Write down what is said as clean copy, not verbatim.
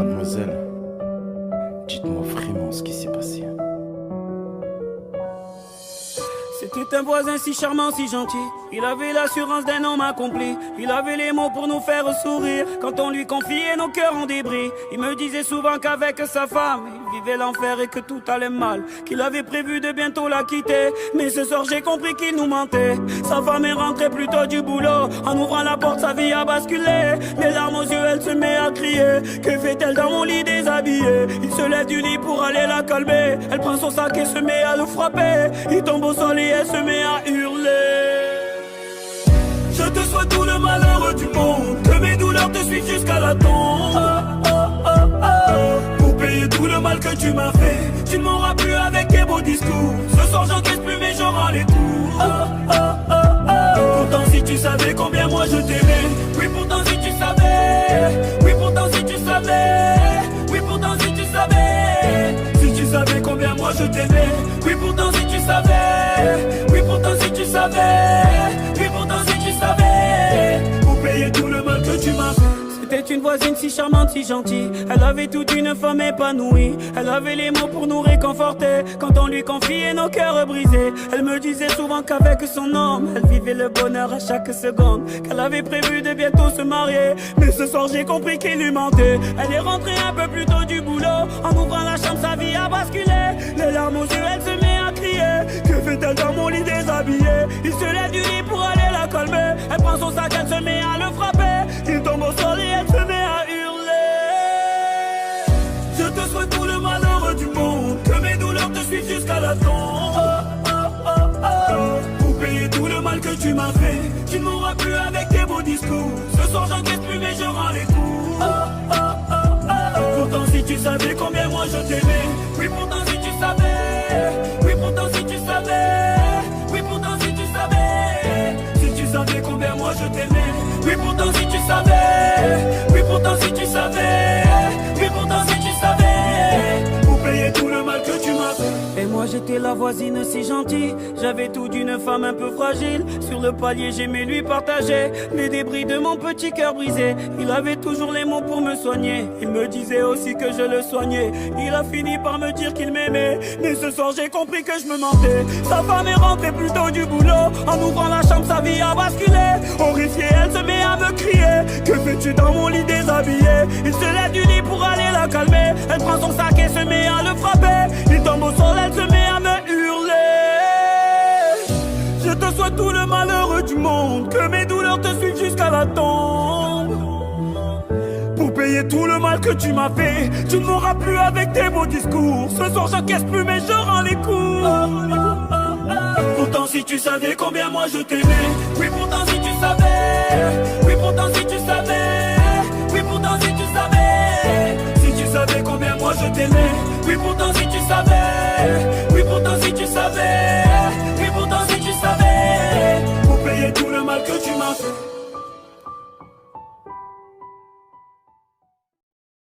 Mademoiselle, dites-moi vraiment ce qui s'est passé. C'était un voisin si charmant, si gentil. Il avait l'assurance d'un homme accompli. Il avait les mots pour nous faire sourire. Quand on lui confiait nos cœurs en débris. Il me disait souvent qu'avec sa femme il vivait l'enfer et que tout allait mal. Qu'il avait prévu de bientôt la quitter. Mais ce soir j'ai compris qu'il nous mentait. Sa femme est rentrée plus tôt du boulot. En ouvrant la porte sa vie a basculé. Les larmes aux yeux elle se met à crier. Que fait-elle dans mon lit déshabillé? Il se lève du lit pour aller la calmer. Elle prend son sac et se met à le frapper. Il tombe au sol et elle se met à hurler. Je te souhaite tout le malheur du monde. Que mes douleurs te suivent jusqu'à la tombe. Pour payer tout le mal que tu m'as fait, tu ne m'auras plus avec tes beaux discours. Ce soir j'encaisse plus mais je rends les tours. Pourtant si tu savais combien moi je t'aimais. Oui pourtant si tu savais. Oui pourtant si tu savais. Oui pourtant si tu savais. Si tu savais combien moi je t'aimais. Oui pourtant si tu savais. Oui pourtant si tu savais. Oui pourtant si tu savais. Pour payer tout le mal que tu m'as fait. C'était une voisine si charmante, si gentille. Elle avait toute une femme épanouie. Elle avait les mots pour nous réconforter. Quand on lui confiait nos cœurs brisés. Elle me disait souvent qu'avec son homme elle vivait le bonheur à chaque seconde. Qu'elle avait prévu de bientôt se marier. Mais ce soir j'ai compris qu'il lui mentait. Elle est rentrée un peu plus tôt du boulot. En ouvrant la chambre sa vie a basculé. Les larmes aux yeux elle se met à crier. Que fait-elle dans mon lit déshabillé? Il se lève du lit pour aller la calmer. Elle prend son sac, elle se met à le frapper. Il tombe au sol et elle se met à hurler. Je te souhaite tout le malheur du monde. Que mes douleurs te suivent jusqu'à la tombe. Pour payer tout le mal que tu m'as fait, tu ne m'auras plus avec tes beaux discours. Ce soir j'encaisse plus mais je rends les tours. Pourtant si tu savais combien moi je t'aimais. Oui pourtant si tu savais. Oui pourtant si tu savais. Oui pourtant si tu savais. Si tu savais combien moi je t'aimais. Oui pourtant si tu savais. Oui pourtant si tu savais. Oui pourtant si tu savais. Pour payer tout le mal que tu m'as fait. Et moi j'étais la voisine si gentille. J'avais tout d'une femme un peu fragile. Sur le palier j'aimais lui partager les débris de mon petit cœur brisé. Il avait toujours les mots pour me soigner. Il me disait aussi que je le soignais. Il a fini par me dire qu'il m'aimait. Mais ce soir j'ai compris que je me mentais. Sa femme est rentrée plus tôt du boulot. En ouvrant la chambre sa vie a basculé. Horrifiée elle se met à me crier. Que fais-tu dans mon lit déshabillé? Il se lève du lit pour aller la calmer. Elle prend son sac et se met à le frapper. Il tombe au sol, elle se met à me hurler. Je te souhaite tout le malheur du monde. Que mes douleurs te suivent jusqu'à la tombe. Pour payer tout le mal que tu m'as fait, tu ne m'auras plus avec tes beaux discours. Ce soir j'encaisse plus mais je rends les coups. Pourtant si tu savais combien moi je t'aimais. Oui pourtant si tu savais. Oui pourtant si tu savais. Oui pourtant si tu savais. Si tu savais combien moi je t'aimais. Oui pourtant si tu savais. Oui pourtant si tu savais. Oui pourtant si tu savais. Pour payer tout le mal que tu m'as fait.